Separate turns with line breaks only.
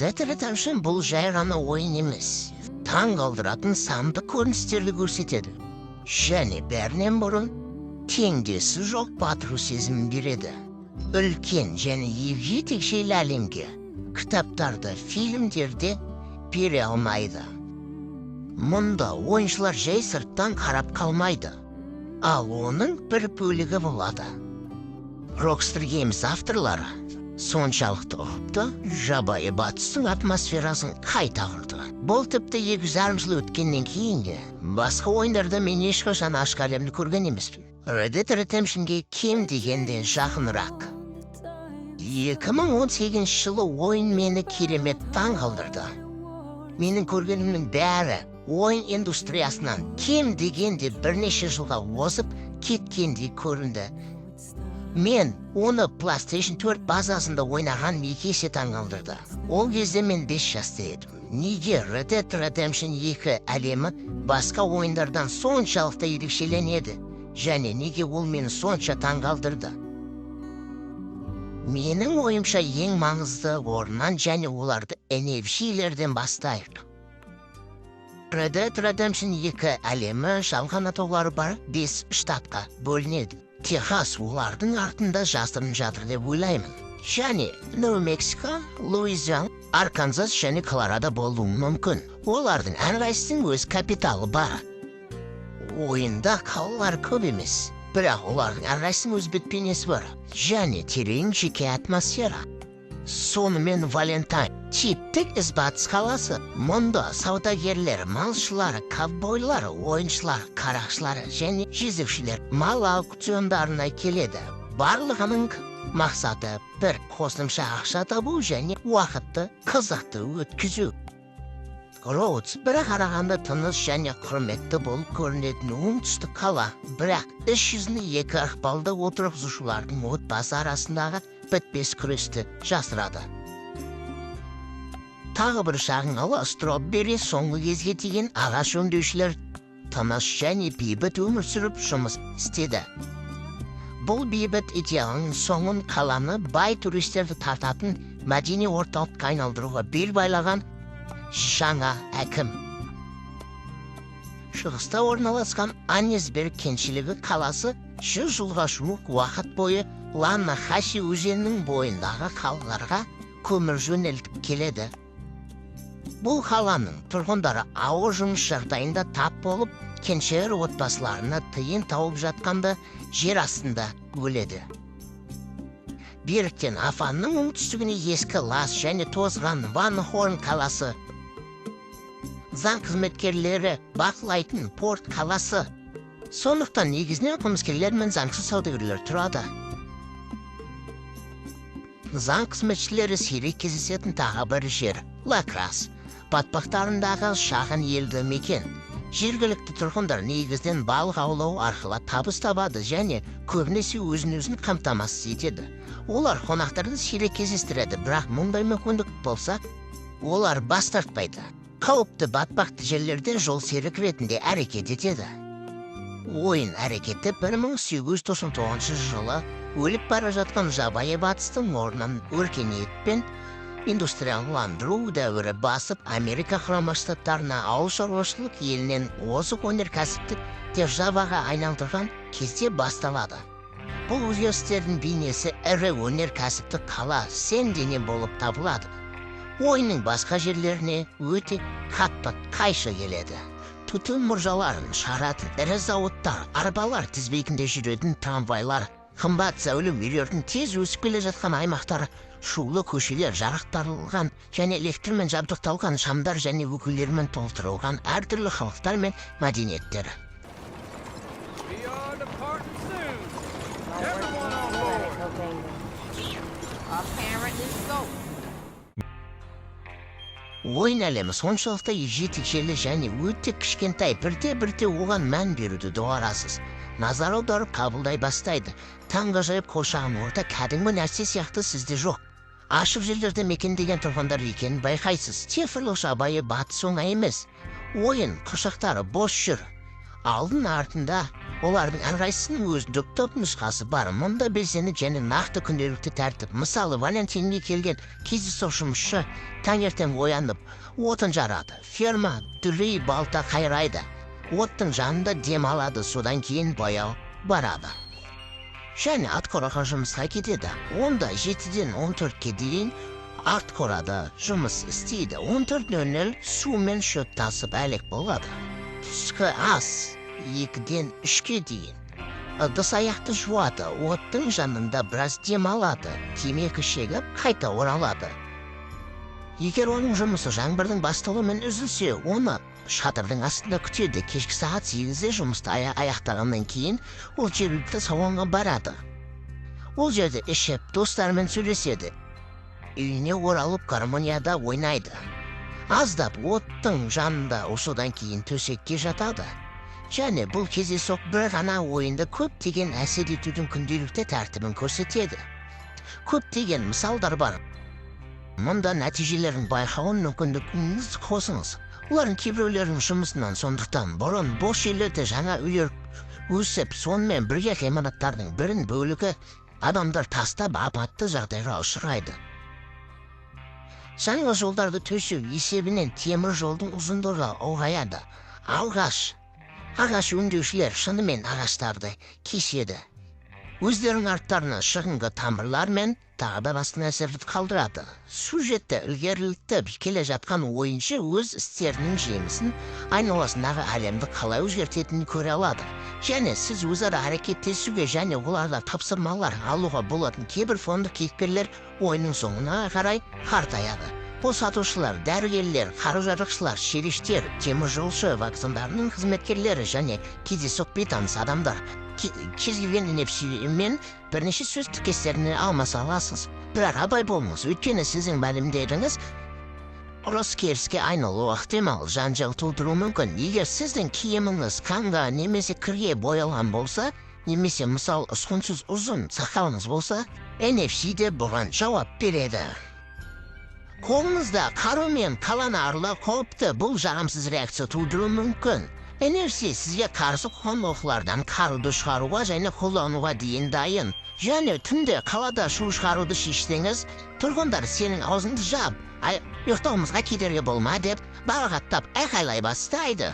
Red Dead Redemption бұл жай ғана ойын емес. Таң қалдыратын сандық көріністерді көрсетеді. Және бәрінен бұрын теңдесі жоқ батыру сезімін береді. Үлкен және егжей-тегжейлі әлемге кітаптарды, фильмдерде бере алмайды. Мұнда ойыншылар жай сырттан қарап қалмайды, ал оның бір бөлігі болады. Rockstar Games авторлары соншалықты ұқыпты, жабайы батыстың атмосферасын қайта құрды. Бұл тіпті 2,5 жыл өткеннен кейін басқа ойындарда мен ешқашан ашық әлемді көрген емеспін. Red Dead Redemption'ге кем дегенде жақынырақ. 2018 жылы ойын мені керемет таң қалдырды. Менің көргенімнің бәрі ойын индустриясынан кем дегенде бірнеше жылға озып кеткендей көрінді. Мен оны PlayStation 4 базасында ойнаған екі есе таң қалдырды. Ол кезде мен 5 жаста едім. Неге Red Dead Redemption 2 әлемі басқа ойындардан соншалықты ерекшеленеді? Және неге ол мені сонша таң қалдырды? Менің ойымша ең маңызды орыннан және оларды NFC-лерден бастайық. Red Dead Redemption 2 әлемі жалған атаулары бар 5 штатқа бөлінеді. Техас олардың артында жасырын жатыр деп ойлаймын. Және Нью-Мексико, Луизиана, Арканзас және Колорадо болуы мүмкін. Олардың әрқайсысының өз капиталы бар. Ойында қалалар көп емес, бірақ олардың әрқайсысының өз бет-бейнесі бар. Және терең жеке атмосфера. Сонымен Валентайн типтік ізбатыс қаласы. Мұнда саудагерлер, малшылары, ковбойлары, ойыншылар, қарақшылары және жезөкшелер мал аукциондарына келеді. Барлығының мақсаты бір қосымша ақша табу және уақытты қызықты өткізу. Роудс бір қарағанда тыныш және құрметті болып көрінетін оңтүстік қала, бірақ іс жүзіне екі ықпалды отырғызушылардың отбасы арасындағы бітпес күресті жасырады. Тағы бір шағын қала Строббери соңғы кезге тиген ағаш өңдеушілер тыныш және бейбіт өмір сүріп жұмыс істеді. Бұл бейбіт идеяның соңын қаланы бай туристерді тартатын мәдени орталыққа айналдыруға бел байлаған жаңа әкім. Шығыста орналасқан Аннесберг кеншілігі қаласы 100 жылға жуық уақыт бойы Ланнахаси өзенінің бойындағы қалаларға көмір жөнелтіп келеді. Бұл қаланың тұрғындары ауыр жұмыс жағдайында тап болып, кеншілер отбасыларына тиын тауып жатқанда жер астында өледі. Беріктен Афанның оңтүстігіне ескі Лас және тозған Ван Хорн қаласы, заң қызметкерлері бақылайтын порт қаласы. Сондықтан негізінен қылмыскерлер мен заңсыз саудагерлер тұрады. Заң қызметшілері сирек кездесетін тағы бір жер Лакрас батпақтарындағы шағын елді мекен. Жергілікті тұрғындар негізінен балық аулау арқылы табыс табады және көбінесе өзін-өзін қамтамасыз етеді. Олар қонақтарын сирек кездестіреді, бірақ мұндай мүмкіндік болса, олар бас тартпайды. Қауіпті батпақты жерлерде жол серік ретінде әрекет етеді. Ойын әрекеті 1899 жылы өліп бара жатқан жабайы батыстың орнын өркениетпен индустрияландыру дәуірі басып, Америка құрама штаттарына ауыл шаруашылық елінен озық өнеркәсіптік державаға айналдырған кезде басталады. Бұл өзгерістердің бейнесі ірі өнеркәсіптік қала Сен-Дене болып табылады. Ойынның басқа жерлеріне өте қатты қайшы келеді. Түтін мұржаларын шығаратын ірі зауыттар, арбалар тізбегінде жүретін трамвайлар, қымбат зәулім үйлердің тез өсіп келе жатқан аймақтары, шулы көшелер жарықтырылған және электрмен жабдықталған шамдар және өкілдермен толтырылған әртүрлі халықтар мен мәдениеттер. Ойын әлемі соншалықты егжей-тегжейлі және өте кішкентай, бірте-бірте оған мән беруді доғарасыз. Назар аударып қабылдай бастайды. Таңғажайып қоршаған орта кәдімгі нәрсе сияқты сізде жоқ. Ашық жерлерде мекендеген тұрғындар екенін байқайсыз. Цифрлық жабайы батыс оңай емес. Ойын құшақтары бос жүр. Алдын артында Олардың әрқайсысының өзіндік топ нұсқасы бар. Мұнда белсенді және нақты күнделікті тәртіп. Мысалы, Валентинге келген кездейсоқ жұмысшы таңертең оянып, отын жарады. Ферма дүлей балта қайрайды. Оттың жанында дем алады, содан кейін баяу барады. Және атқораға жұмысқа кетеді. Онда 7-ден 14-ке дейін атқорада жұмыс істейді. 14:00 сумен шөп тасып әлек болады. Түскі ас 2-ден 3-ке дейін. Ыдыс аяқты жуады, оттың жанында біраз дем алады, темекі шегіп қайта оралады. Егер оның жұмысы жаңбырдың басталуымен үзілсе, оны шатырдың астында күтеді. Кешкі сағат 8-де жұмысты аяқтағаннан кейін ол жергілікті салонға барады. Ол жерде ішіп, достарымен сөйлеседі. Үйіне оралып гармонияда ойнайды. Аздап оттың жанында осыдан кейін төсекке жатады. Және бұл кездейсоқ бір ғана ойында көптеген әсер етудің күнделікті тәртібін көрсетеді. Көптеген мысалдар бар. Мұнда нәтижелерін байқауын мүмкіндігіңіз қосыңыз. Олардың кейбіреулерінің жұмысынан сондықтан бұрын бос жерлерде жаңа үйлер өсіп, сонымен бірге ғимараттардың бірін бөлігі адамдар тастап апатты жағдайға ұшырайды. Жаңа жолдарды төсеу есебінен темір жолдың ұзындығы ұлғаяды. Ағаш өңдеушілер шынымен ағаштарды кеседі. Өздерінің арттарына шығынғы тамырлар мен тағы да басқа әсерді қалдырады. Сюжетте ілгерілікті келе жатқан ойыншы өз істерінің жемісін айналасындағы әлемді қалай өзгертетінін көре алады. Және сіз өзара әрекеттесуге және оларда тапсырмалар алуға болатын кейбір фондық кейіпкерлер ойынның соңына қарай қартаяды. Бұл сатушылар, дәрігерлер, қару-жарақшылар, шериштер, теміржолшы вокзалдарының қызметкерлері және кездейсоқ бейтаныс адамдар. Кез келген нәпсімен бірнеше сөз тіркестеріне алмаса аласыз. Бірақ абай болыңыз, өйткені сіздің мәлімдеріңіз ұрыс-керіске айналуы ықтимал, жанжал тудыруы мүмкін. Егер сіздің киіміңіз қанға немесе кірге боялған болса, немесе мысал ұсқынсыз ұзын сақалыңыз болса, NFC де бұған жауап береді. Қолыңызда қару мен қалан арыла қауіпті, бұл жағымсыз реакция тудыруы мүмкін. NFC сізге қарсы қондырғылардан қаруды шығаруға және қолдануға дейін дайын. Және түнде қалада шу шығаруды шешсеңіз, тұрғындар сенің аузыңды жап, ұйықтауымызға кедергі болма деп балағаттап айқайлай бастайды.